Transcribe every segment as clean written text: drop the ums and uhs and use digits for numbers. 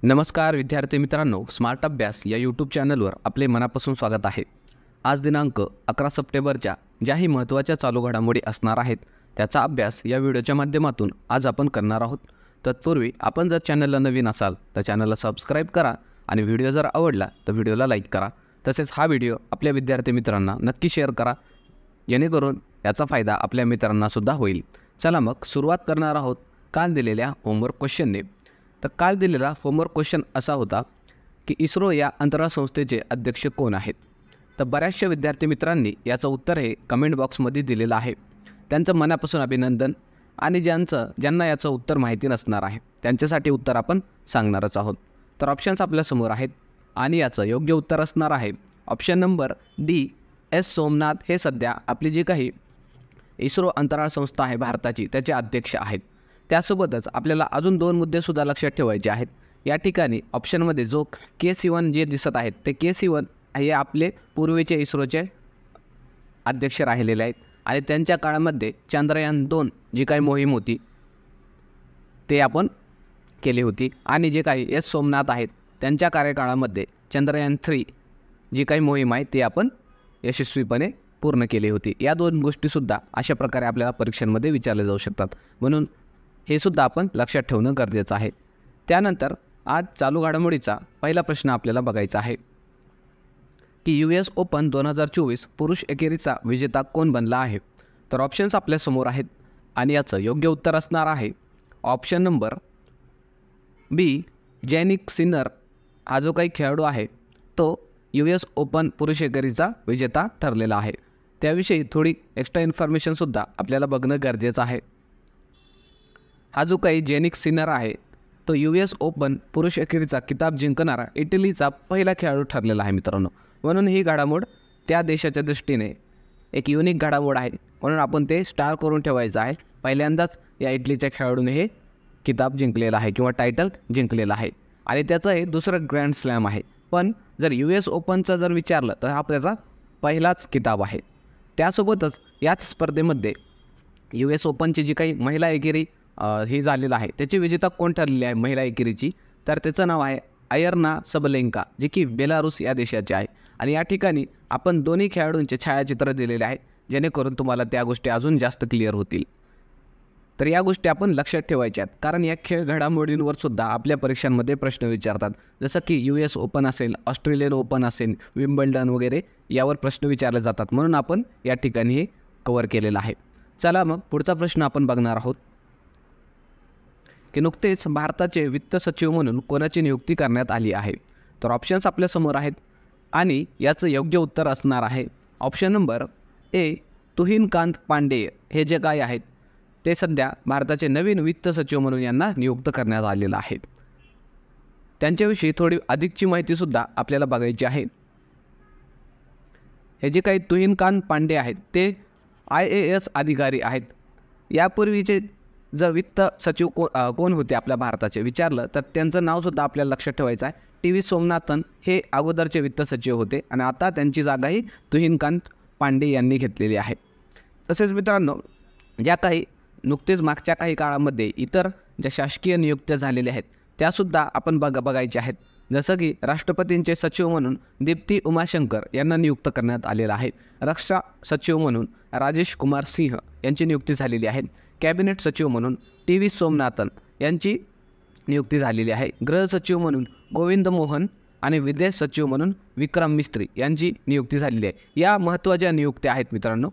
नमस्कार विद्यार्थी मित्रांनो, स्मार्ट अभ्यास या यूट्यूब चॅनलवर आपले मनापासून स्वागत आहे। आज दिनांक 11 सप्टेंबरच्या ज्याही महत्त्वाच्या चालू घडामोडी असणार आहेत त्याचा अभ्यास या व्हिडिओच्या माध्यमातून आज आपण करणार आहोत। तत्पूर्वी आपण जर चॅनलला नवीन असाल तर चॅनलला सबस्क्राइब करा आणि व्हिडिओ जर आवडला तर व्हिडिओला लाईक करा। तसेच हा व्हिडिओ आपल्या विद्यार्थी मित्रांना नक्की शेअर करा जेणेकरून याचा फायदा आपल्या मित्रांना सुद्धा होईल। चला मग सुरुवात करणार आहोत काल दिलेल्या होमवर्क क्वेश्चनने। तर काल दिलेला होमवर्क क्वेश्चन असा होता की इस्रो या अंतराळ संस्थेचे अध्यक्ष कोण आहेत। तर बऱ्याचशा विद्यार्थी मित्रांनी याचं उत्तर हे कमेंट बॉक्समध्ये दिलेलं आहे। त्यांचं मनापासून अभिनंदन। आणि ज्यांना याचं उत्तर माहिती नसणार आहे त्यांच्यासाठी उत्तर आपण सांगणारच आहोत। तर ऑप्शन्स आपल्यासमोर आहेत आणि याचं योग्य उत्तर असणार आहे option number D, S Somnath हे सध्या आपली जी काही इस्रो अंतराळ संस्था आहे भारताची त्याचे अध्यक्ष आहेत। त्यासोबतच आपल्याला अजून दोन मुद्देसुद्धा लक्षात ठेवायचे आहेत। या ठिकाणी ऑप्शनमध्ये जो के-सिवन जे दिसत आहेत ते के-सिवन हे आपले पूर्वीचे इस्रोचे अध्यक्ष राहिलेले आहेत आणि त्यांच्या काळामध्ये चंद्रयान-2 जी काही मोहीम होती ते आपण केली होती आणि जे काही एस सोमनाथ आहेत त्यांच्या कार्यकाळामध्ये चंद्रयान-3 जी काही मोहीम आहे ती आपण यशस्वीपणे पूर्ण केली होती। या दोन गोष्टीसुद्धा अशा प्रकारे आपल्याला परीक्षांमध्ये विचारले जाऊ शकतात, म्हणून हे सुद्धा आपण लक्षात ठेवणं गरजेचं आहे। त्यानंतर आज चालू घडामोडीचा पहिला प्रश्न आपल्याला बघायचा आहे की US ओपन 2024 पुरुष एकेरीचा विजेता कोण बनला आहे। तर ऑप्शन्स आपल्यासमोर आहेत आणि याचं योग्य उत्तर असणार आहे ऑप्शन नंबर बी, जॅनिक सिनर हा जो काही खेळाडू आहे तो US ओपन पुरुष एकेरीचा विजेता ठरलेला आहे। त्याविषयी थोडी एक्स्ट्रा इन्फॉर्मेशनसुद्धा आपल्याला बघणं गरजेचं आहे। हा जो काही जॅनिक सिनर आहे तो US ओपन पुरुष एकेरीचा किताब जिंकणारा इटलीचा पहिला खेळाडू ठरलेला आहे मित्रांनो। म्हणून ही घडामोड त्या देशाच्या दृष्टीने एक युनिक घडामोड आहे, म्हणून आपण ते स्टार करून ठेवायचं आहे। पहिल्यांदाच या इटलीच्या खेळाडूने हे किताब जिंकलेला आहे किंवा टायटल जिंकलेला आहे आणि त्याचं हे दुसरं ग्रँड स्लॅम आहे। पण जर US ओपनचं जर विचारलं तर हा त्याचा पहिलाच किताब आहे। त्यासोबतच याच स्पर्धेमध्ये US ओपनची जी काही महिला एकेरी ही झालेलं आहे त्याची विजेता कोण ठरलेली आहे महिला एकेरीची, तर त्याचं नाव आहे अयर्ना सबलेंका जी की बेलारूस या देशाची आहे। आणि या ठिकाणी आपण दोन्ही खेळाडूंचे छायाचित्र दिलेले आहे जेणेकरून तुम्हाला त्या गोष्टी अजून जास्त क्लिअर होतील। तर या गोष्टी आपण लक्षात ठेवायच्या आहेत, कारण या खेळ घडामोडींवर सुद्धा आपल्या परीक्षांमध्ये प्रश्न विचारतात। जसं की US ओपन असेल, ऑस्ट्रेलियन ओपन असेल, विम्बल्डन वगैरे यावर प्रश्न विचारले जातात, म्हणून आपण या ठिकाणी हे कव्हर केलेलं आहे। चला मग पुढचा प्रश्न आपण बघणार आहोत की नुकतेच भारताचे वित्त सचिव म्हणून कोणाची नियुक्ती करण्यात आली आहे। तर ऑप्शन्स आपल्यासमोर आहेत आणि याचं योग्य उत्तर असणार आहे option number A, Tuhin Kanta Pande हे जे काय आहेत ते सध्या भारताचे नवीन वित्त सचिव म्हणून यांना नियुक्त करण्यात आलेलं आहे। त्यांच्याविषयी थोडी अधिकची माहितीसुद्धा आपल्याला बघायची आहे। हे जे काही तुहिनकांत पांडे आहेत ते IAS अधिकारी आहेत। यापूर्वीचे जर वित्त सचिव कोण होते आपल्या भारताचे विचारलं तर त्यांचं नावसुद्धा आपल्याला लक्षात ठेवायचं आहे। TV सोमनाथन हे अगोदरचे वित्त सचिव होते आणि आता त्यांची जागाही तुहिनकांत पांडे यांनी घेतलेली आहे। तसेच मित्रांनो, ज्या काही नुकतेच मागच्या काही काळामध्ये इतर ज्या शासकीय नियुक्त्या झालेल्या आहेत त्यासुद्धा आपण बघायच्या आहेत। जसं की राष्ट्रपतींचे सचिव म्हणून दीप्ती उमाशंकर यांना नियुक्त करण्यात आलेलं आहे। रक्षा सचिव म्हणून राजेश कुमार सिंह यांची नियुक्ती झालेली आहे। कॅबिनेट सचिव म्हणून TV सोमनाथन यांची नियुक्ती झालेली आहे। गृह सचिव म्हणून गोविंद मोहन आणि विदेश सचिव म्हणून विक्रम मिस्त्री यांची नियुक्ती झालेली आहे। या महत्त्वाच्या नियुक्त्या आहेत मित्रांनो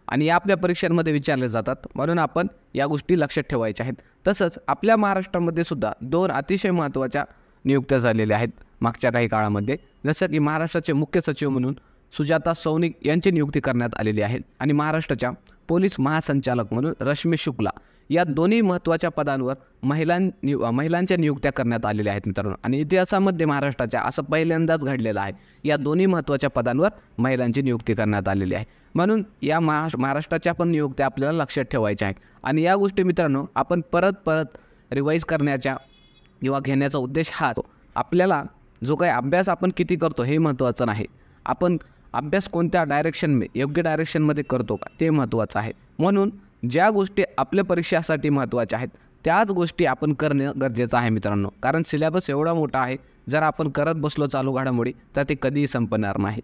आणि या आपल्या परीक्षांमध्ये विचारले जातात, म्हणून आपण या गोष्टी लक्षात ठेवायच्या आहेत। तसंच आपल्या महाराष्ट्रामध्ये सुद्धा दोन अतिशय महत्त्वाच्या नियुक्त्या झालेल्या आहेत मागच्या काही काळामध्ये। जसं की महाराष्ट्राचे मुख्य सचिव म्हणून सुजाता सौनिक यांची नियुक्ती करण्यात आलेली आहे आणि महाराष्ट्राच्या पोलीस महासंचालक म्हणून रश्मी शुक्ला या दोन्ही महत्त्वाच्या पदांवर महिलांच्या नियुक्त्या करण्यात आलेल्या आहेत मित्रांनो। आणि इतिहासामध्ये महाराष्ट्राच्या असं पहिल्यांदाच घडलेलं आहे, या दोन्ही महत्त्वाच्या पदांवर महिलांची नियुक्ती करण्यात आलेली आहे। म्हणून या महाराष्ट्राच्या पण नियुक्त्या आपल्याला लक्षात ठेवायच्या आहेत आणि या गोष्टी मित्रांनो आपण परत रिवाईज करण्याच्या किंवा घेण्याचा उद्देश हा आपल्याला जो काही अभ्यास आपण किती करतो हे महत्त्वाचं नाही, आपण अभ्यास कोणत्या योग्य डायरेक्शनमध्ये करतो का ते महत्त्वाचं आहे। म्हणून ज्या गोष्टी आपल्या परीक्षेसाठी महत्त्वाच्या आहेत त्याच गोष्टी आपण करणं गरजेचं आहे मित्रांनो, कारण सिलेबस एवढा मोठा आहे. जर आपण करत बसलो चालू घडामोडी तर ते कधीही संपणार नाही.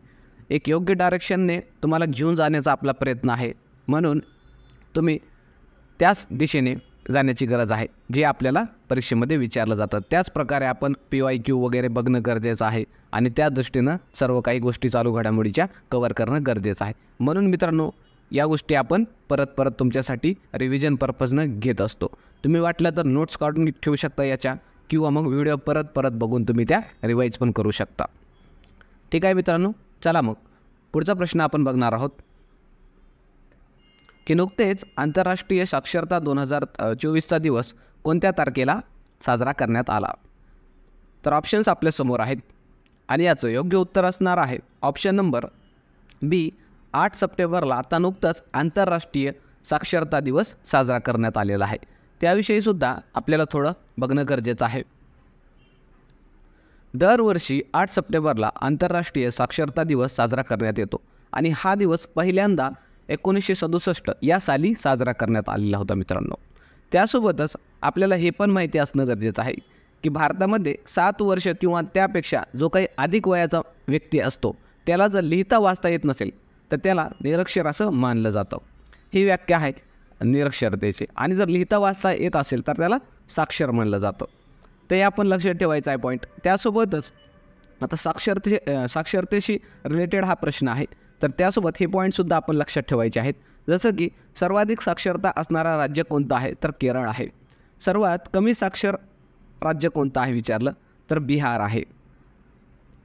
एक योग्य डायरेक्शनने तुम्हाला घेऊन जाण्याचा आपला प्रयत्न आहे, म्हणून तुम्ही त्याच दिशेने जाण्याची गरज आहे जे आपल्याला परीक्षेमध्ये विचारलं जातं. त्याच प्रकारे आपण PYQ वगैरे बघणं गरजेचं आहे आणि त्या दृष्टीनं सर्व काही गोष्टी चालू घडामोडीच्या कव्हर करणं गरजेचं आहे. म्हणून मित्रांनो, या गोष्टी आपण परत तुमच्यासाठी रिव्हिजन पर्पजनं घेत असतो. तुम्ही वाटलं तर नोट्स काढून ठेवू शकता याच्या, किंवा मग व्हिडिओ परत बघून तुम्ही त्या रिवाईज पण करू शकता. ठीक आहे मित्रांनो, चला मग पुढचा प्रश्न आपण बघणार आहोत की नुकतेच आंतरराष्ट्रीय साक्षरता 2024चा दिवस कोणत्या तारखेला साजरा करण्यात आला. तर ऑप्शन्स आपल्यासमोर आहेत आणि याचं योग्य उत्तर असणार आहे ऑप्शन नंबर बी, 8 सप्टेंबरला. आता नुकताच आंतरराष्ट्रीय साक्षरता दिवस साजरा करण्यात आलेला आहे. त्याविषयीसुद्धा आपल्याला थोडं बघणं गरजेचं आहे. दरवर्षी 8 सप्टेंबरला आंतरराष्ट्रीय साक्षरता दिवस साजरा करण्यात येतो आणि हा दिवस पहिल्यांदा 1967 या साली साजरा करण्यात आलेला होता मित्रांनो. त्यासोबतच आपल्याला हे पण माहिती असणं गरजेचं आहे की भारतामध्ये 7 वर्ष किंवा त्यापेक्षा जो काही अधिक वयाचा व्यक्ती असतो त्याला जर लिहिता वाचता येत नसेल तर त्याला निरक्षर असं मानलं जातं. ही व्याख्या आहे निरक्षरतेची. आणि जर लिहिता वाचता येत असेल तर त्याला साक्षर म्हणलं जातं. ते आपण लक्षात ठेवायचं आहे पॉईंट. त्यासोबतच आता साक्षरतेशी रिलेटेड हा प्रश्न आहे, तर त्यासोबत हे पॉईंटसुद्धा आपण लक्षात ठेवायचे आहेत. जसं की सर्वाधिक साक्षरता असणारा राज्य कोणतं आहे, तर केरळ आहे. सर्वात कमी साक्षर राज्य कोणतं आहे विचारलं तर बिहार आहे.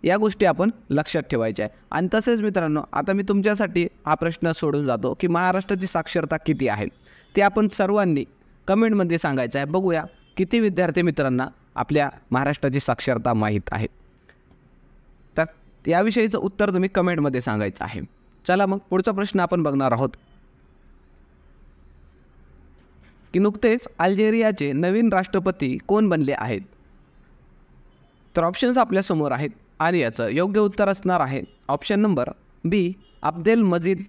या गोष्टी आपण लक्षात ठेवायच्या आहे. आणि तसेच मित्रांनो, आता मी तुमच्यासाठी हा प्रश्न सोडून जातो की महाराष्ट्राची साक्षरता किती आहे ते आपण सर्वांनी कमेंटमध्ये सांगायचं आहे. बघूया किती विद्यार्थी मित्रांना आपल्या महाराष्ट्राची साक्षरता माहीत आहे. तर याविषयीचं उत्तर तुम्ही कमेंटमध्ये सांगायचं आहे. चला मग पुढचा प्रश्न आपण बघणार आहोत की नुकतेच अल्जेरियाचे नवीन राष्ट्रपती कोण बनले आहेत. तर ऑप्शन्स आपल्यासमोर आहेत आणि याचं योग्य उत्तर असणार आहे ऑप्शन नंबर बी, अब्देल मजीद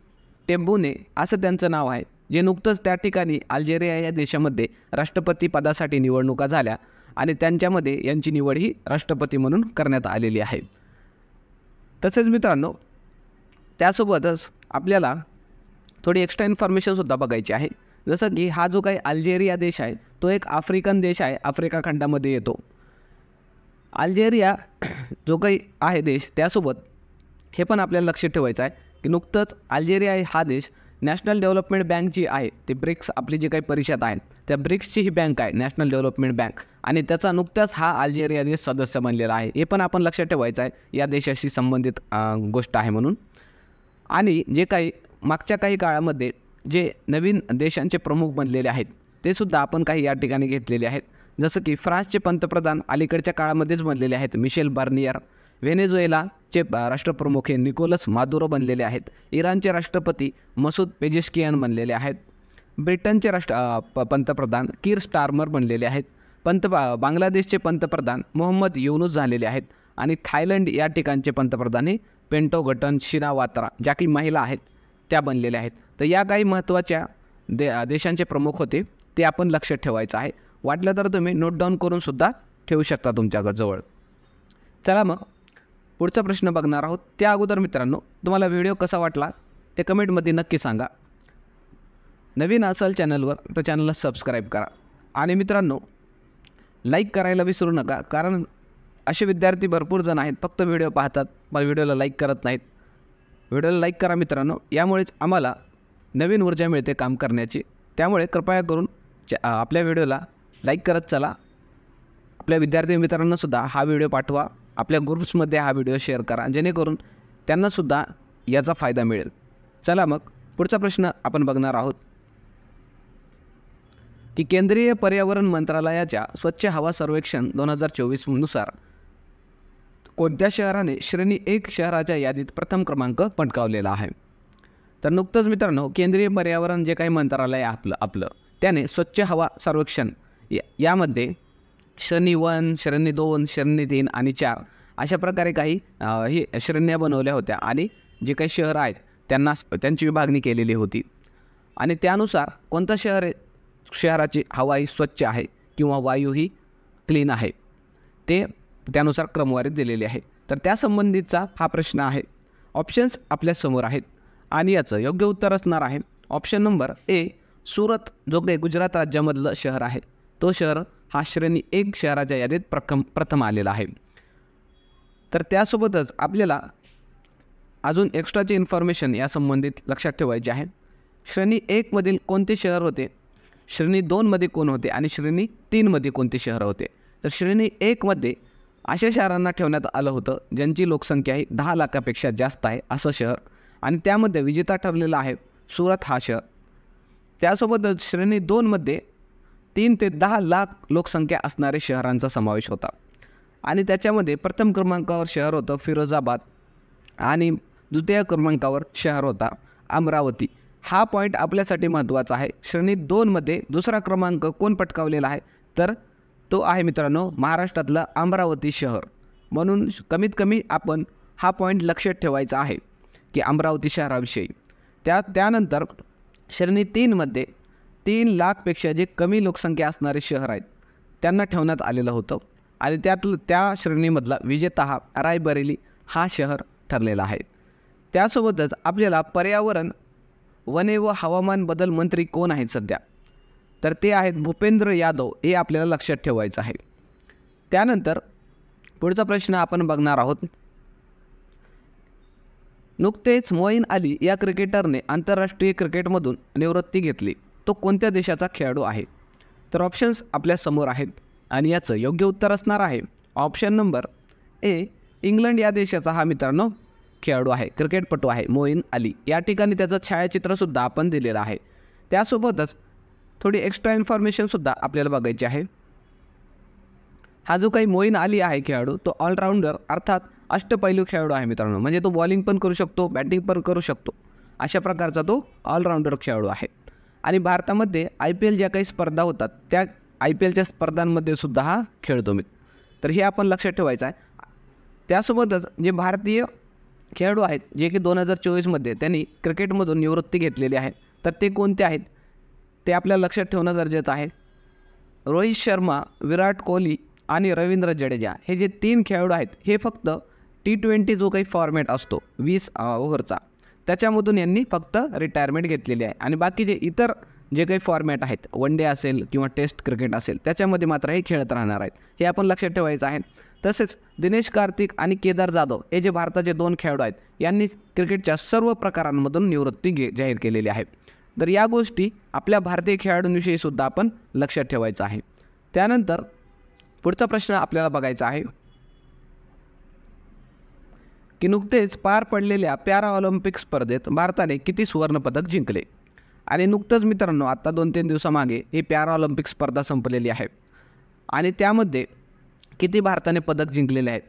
टेब्बुने असं त्यांचं नाव आहे, जे नुकतंच त्या ठिकाणी अल्जेरिया या देशामध्ये राष्ट्रपती पदासाठी निवडणुका झाल्या आणि त्यांच्यामध्ये यांची निवड ही राष्ट्रपती म्हणून करण्यात आलेली आहे. तसेच मित्रांनो, त्यासोबतच आपल्याला थोडी एक्स्ट्रा इन्फॉर्मेशनसुद्धा बघायची आहे. जसं की हा जो काही अल्जेरिया देश आहे तो एक आफ्रिकन देश आहे, आफ्रिका खंडामध्ये येतो. अल्जेरिया जो काही आहे देश, त्यासोबत हे पण आपल्याला लक्षात ठेवायचं आहे की नुकतंच अल्जेरिया हा देश नॅशनल डेव्हलपमेंट बँक जी आहे, ती ब्रिक्स आपली जी काही परिषद आहे त्या ब्रिक्सची ही बँक आहे, नॅशनल डेव्हलपमेंट बँक, आणि त्याचा नुकताच हा अल्जेरिया देश सदस्य बनलेला आहे. हे पण आपण लक्षात ठेवायचं आहे, या देशाशी संबंधित गोष्ट आहे म्हणून. आणि जे काही मागच्या काही काळामध्ये जे नवीन देशांचे प्रमुख बनलेले आहेत ते सुद्धा आपण काही या ठिकाणी घेतलेले आहेत. जसं की फ्रान्सचे पंतप्रधान अलीकडच्या काळामध्येच बनलेले आहेत, मिशेल बार्नियर. व्हेनेझुएलाचे राष्ट्रप्रमुख हे निकोलस मादुरो बनलेले आहेत. इराणचे राष्ट्रपती मसूद पेजेश्कियान बनलेले आहेत. ब्रिटनचे पंतप्रधान कीर स्टारमर बनलेले आहेत. बांगलादेशचे पंतप्रधान मोहम्मद युनूस झालेले आहेत. आणि थायलंड या ठिकाणचे पंतप्रधान हे पेंटोगटन शिनावात्रा, ज्या काही महिला आहेत त्या बनलेल्या आहेत. तर या काही महत्त्वाच्या देशांचे प्रमुख होते, ते आपण लक्षात ठेवायचं आहे. वाटलं तर तुम्ही नोट डाऊन करून सुद्धा ठेवू शकता तुमच्याकडे जवळ. चला मग पुढचा प्रश्न बघणार आहोत. त्या अगोदर मित्रांनो, तुम्हाला व्हिडिओ कसा वाटला ते कमेंटमध्ये नक्की सांगा. नवीन असाल चॅनलवर तर चॅनलला सबस्क्राईब करा. आणि मित्रांनो, लाईक करायला विसरू नका, कारण असे विद्यार्थी भरपूर जण आहेत फक्त व्हिडिओ पाहतात पण व्हिडिओला लाईक करत नाहीत. व्हिडिओला लाईक करा मित्रांनो, यामुळेच आम्हाला नवीन ऊर्जा मिळते काम करण्याची. त्यामुळे कृपया करून आपल्या व्हिडिओला लाईक करत चला. आपल्या विद्यार्थी मित्रांनासुद्धा हा व्हिडिओ पाठवा, आपल्या ग्रुप्समध्ये हा व्हिडिओ शेअर करा, जेणेकरून त्यांनासुद्धा याचा फायदा मिळेल. चला मग पुढचा प्रश्न आपण बघणार आहोत की केंद्रीय पर्यावरण मंत्रालयाच्या स्वच्छ हवा सर्वेक्षण 2024 नुसार कोणत्या शहराने श्रेणी 1 शहराच्या यादीत प्रथम क्रमांक पटकावलेला आहे. तर नुकतंच मित्रांनो, केंद्रीय पर्यावरण जे काही मंत्रालय आपलं त्याने स्वच्छ हवा सर्वेक्षण यामध्ये श्रेणी 1, श्रेणी 2, श्रेणी 3 आणि 4 अशा प्रकारे काही ही श्रेण्या बनवल्या होत्या आणि जे काही शहरं आहेत त्यांची विभागणी केलेली होती. आणि त्यानुसार कोणतं शहर शहराची हवाई स्वच्छ आहे किंवा वायू ही क्लीन आहे, ते त्यानुसार क्रमवारीत दिलेली आहे. तर त्यासंबंधीचा हा प्रश्न आहे. ऑप्शन्स आपल्यासमोर आहेत आणि याचं योग्य उत्तर असणार आहे ऑप्शन नंबर ए, सुरत, जो काही गुजरात राज्यामधलं शहर आहे. तो शहर हा श्रेणी 1 शहराच्या यादीत प्रथम आलेला आहे. तर त्यासोबतच आपल्याला अजून एक्स्ट्राची इन्फॉर्मेशन या संबंधित लक्षात ठेवायची आहे. श्रेणी 1 मधील कोणते शहर होते, श्रेणी 2 मध्ये कोण होते आणि श्रेणी 3 मध्ये कोणते शहर होते. तर श्रेणी 1 मध्ये अशा शहरांना ठेवण्यात आलं होतं ज्यांची लोकसंख्या ही 10 लाखापेक्षा जास्त आहे असं शहर, आणि त्यामध्ये विजेता ठरलेला आहे सुरत हा शहर. त्यासोबतच श्रेणी 2 मध्ये 3 ते 10 लाख लोकसंख्या असणारे शहरांचा समावेश होता, आणि त्याच्यामध्ये प्रथम क्रमांकावर शहर होतं फिरोजाबाद आणि द्वितीय क्रमांकावर शहर होता अमरावती. हा पॉईंट आपल्यासाठी महत्त्वाचा आहे. श्रेणी 2 मध्ये दुसरा क्रमांक कोण पटकावलेला आहे, तर तो आहे मित्रांनो महाराष्ट्रातलं अमरावती शहर. म्हणून कमीत कमी आपण हा पॉईंट लक्षात ठेवायचा आहे की अमरावती शहराविषयी. त्यानंतर श्रेणी 3 मध्ये 3 लाखपेक्षा जे कमी लोकसंख्या असणारे शहर आहेत त्यांना ठेवण्यात आलेलं होतं, आणि त्या श्रेणीमधला विजेता हा रायबरेली हा शहर ठरलेला आहे. त्यासोबतच आपल्याला पर्यावरण, वने व हवामान बदल मंत्री कोण आहेत सध्या, तर ते आहेत भूपेंद्र यादव, हे आपल्याला लक्षात ठेवायचं आहे. त्यानंतर पुढचा प्रश्न आपण बघणार आहोत. नुकतेच मोईन अली या क्रिकेटरने आंतरराष्ट्रीय क्रिकेटमधून निवृत्ती घेतली, तो कोणत्या देशाचा खेळाडू आहे. तर ऑप्शन्स आपल्यासमोर आहेत आणि याचं योग्य उत्तर असणार आहे ऑप्शन नंबर ए, इंग्लंड या देशाचा हा मित्रांनो खेळाडू आहे, क्रिकेटपटू आहे मोईन अली. या ठिकाणी त्याचं छायाचित्रसुद्धा आपण दिलेलं आहे. त्यासोबतच थोडी एक्स्ट्रा इन्फॉर्मेशनसुद्धा आपल्याला बघायची आहे. हा जो काही मोईन अली आहे खेळाडू, तो ऑलराऊंडर अर्थात अष्टपैलू खेळाडू आहे मित्रांनो. म्हणजे तो बॉलिंग पण करू शकतो, बॅटिंग पण करू शकतो, अशा प्रकारचा तो ऑलराऊंडर खेळाडू आहे. आणि भारतामध्ये IPL ज्या काही स्पर्धा होतात त्या IPLच्या स्पर्धांमध्ये सुद्धा हा खेळतो मी. तर हे आपण लक्षात ठेवायचं आहे. त्यासोबतच जे भारतीय खेळाडू आहेत जे की 2024मध्ये त्यांनी क्रिकेटमधून निवृत्ती घेतलेली आहे, तर ते कोणते आहेत ते आपल्याला लक्षात ठेवणं गरजेचं आहे. रोहित शर्मा, विराट कोहली आणि रवींद्र जडेजा हे जे 3 खेळाडू आहेत हे फक्त T20 जो काही फॉर्मॅट असतो 20 ओव्हरचा, त्याच्यामधून यांनी फक्त रिटायरमेंट घेतलेली आहे. आणि बाकी जे इतर जे काही फॉर्मॅट आहेत, वन डे असेल किंवा टेस्ट क्रिकेट असेल, त्याच्यामध्ये मात्र हे खेळत राहणार आहेत, हे आपण लक्षात ठेवायचं आहे. तसेच दिनेश कार्तिक आणि केदार जाधव हे जे भारताचे 2 खेळाडू आहेत यांनी क्रिकेटच्या सर्व प्रकारांमधून निवृत्ती जाहीर केलेली आहे. तर या गोष्टी आपल्या भारतीय खेळाडूंविषयी सुद्धा आपण लक्षात ठेवायचं आहे. त्यानंतर पुढचा प्रश्न आपल्याला बघायचा आहे की नुकतेच पार पडलेल्या पॅराऑलिम्पिक स्पर्धेत भारताने किती सुवर्णपदक जिंकले. आणि नुकतंच मित्रांनो आता 2-3 दिवसामागे ही पॅराऑलिम्पिक स्पर्धा संपलेली आहे, आणि त्यामध्ये किती भारताने पदक जिंकलेले आहेत.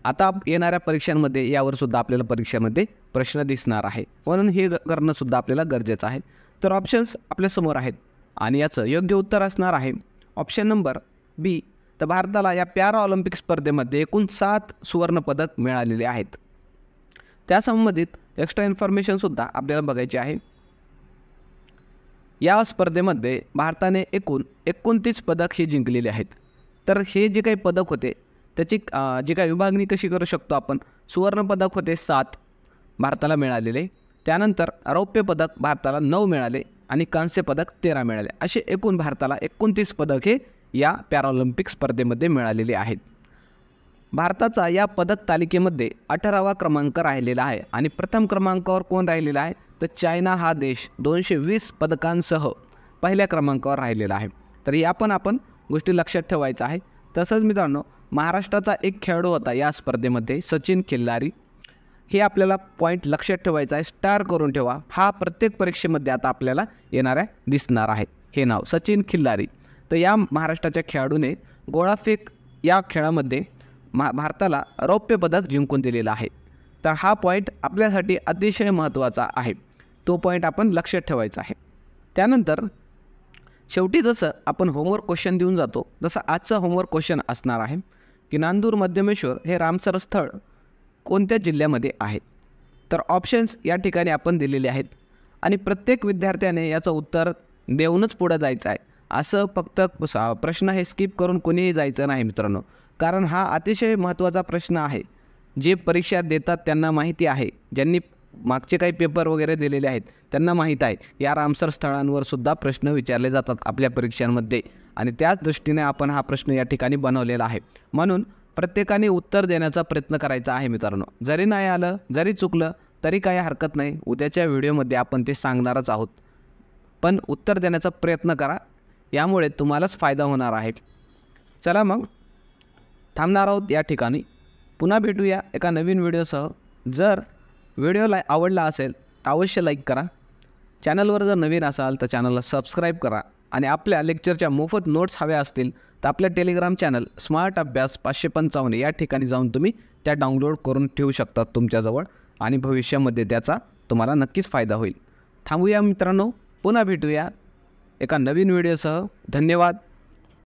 आता येणाऱ्या परीक्षांमध्ये यावर सुद्धा आपल्याला परीक्षेमध्ये प्रश्न दिसणार आहे, म्हणून हे करणं सुद्धा आपल्याला गरजेचं आहे. तर ऑप्शन्स आपल्यासमोर आहेत आणि याचं योग्य उत्तर असणार आहे ऑप्शन नंबर बी. तर भारताला या पॅराऑलिम्पिक स्पर्धेमध्ये एकूण 7 सुवर्णपदक मिळालेले आहेत. त्यासंबंधित एक्स्ट्रा इन्फॉर्मेशनसुद्धा आपल्याला बघायची आहे. या स्पर्धेमध्ये भारताने एकूण 29 पदक हे जिंकलेले आहेत. तर हे जे काही पदक होते त्याची जी काही विभागणी कशी करू शकतो आपण, सुवर्णपदक होते 7 भारताला मिळालेले, त्यानंतर रौप्य पदक भारताला 9 मिळाले आणि कांस्य पदक 13 मिळाले. असे एकूण भारताला 29 पदक हे या पॅराऑलिम्पिक स्पर्धेमध्ये मिळालेले आहेत. भारताचा या पदक तालिकेमध्ये 18वा क्रमांक राहिलेला आहे आणि प्रथम क्रमांकावर कोण राहिलेला आहे, तर चायना हा देश 220 पदकांसह पहिल्या क्रमांकावर राहिलेला आहे. तर या पण आपण गोष्टी लक्षात ठेवायचं आहे. तसंच मित्रांनो महाराष्ट्राचा एक खेळाडू होता या स्पर्धेमध्ये, सचिन खिल्लारी. हे आपल्याला पॉईंट लक्षात ठेवायचं आहे, स्टार करून ठेवा. हा प्रत्येक परीक्षेमध्ये आता आपल्याला येणाऱ्या दिसणार आहे हे नाव, सचिन खिल्लारी. तर या महाराष्ट्राच्या खेळाडूने गोळाफेक या खेळामध्ये भारताला रौप्य पदक जिंकून दिलेलं आहे. तर हा पॉईंट आपल्यासाठी अतिशय महत्त्वाचा आहे, तो पॉईंट आपण लक्षात ठेवायचा आहे. त्यानंतर शेवटी जसं आपण होमवर्क क्वेश्चन देऊन जातो, जसं आजचं होमवर्क क्वेश्चन असणार आहे की नांदूर मध्यमेश्वर हे रामसर स्थळ कोणत्या जिल्ह्यामध्ये आहे. तर ऑप्शन्स या ठिकाणी आपण दिलेले आहेत आणि प्रत्येक विद्यार्थ्याने याचं उत्तर देऊनच पुढे जायचं आहे. असं फक्त प्रश्न हे स्किप करून कोणीही जायचं नाही मित्रांनो, कारण हा अतिशय महत्त्वाचा प्रश्न आहे. जे परीक्षा देतात त्यांना माहिती आहे, ज्यांनी मागचे काही पेपर वगैरे दिलेले आहेत त्यांना माहीत आहे या रामसर स्थळांवर सुद्धा प्रश्न विचारले जातात आपल्या परीक्षांमध्ये, आणि त्याच दृष्टीने आपण हा प्रश्न या ठिकाणी बनवलेला आहे. म्हणून प्रत्येकाने उत्तर देण्याचा प्रयत्न करायचा आहे मित्रांनो. जरी नाही आलं, जरी चुकलं तरी काही हरकत नाही, उद्याच्या व्हिडिओमध्ये आपण ते सांगणारच आहोत. पण उत्तर देण्याचा प्रयत्न करा, यामुळे तुम्हालाच फायदा होणार आहे. चला मग थांबणार आहोत या ठिकाणी. पुन्हा भेटूया एका नवीन व्हिडिओसह. जर व्हिडिओ आवडला असेल तर अवश्य लाईक करा. चॅनलवर जर नवीन असाल तर चॅनलला सबस्क्राईब करा. आणि आपल्या लेक्चरच्या मोफत नोट्स हव्या असतील तर आपल्या टेलिग्राम चॅनल स्मार्ट अभ्यास 555 या ठिकाणी जाऊन तुम्ही त्या डाउनलोड करून ठेवू शकता तुमच्याजवळ, आणि भविष्यामध्ये त्याचा तुम्हाला नक्कीच फायदा होईल. थांबूया मित्रांनो, पुन्हा भेटूया एका नवीन व्हिडिओसह. धन्यवाद.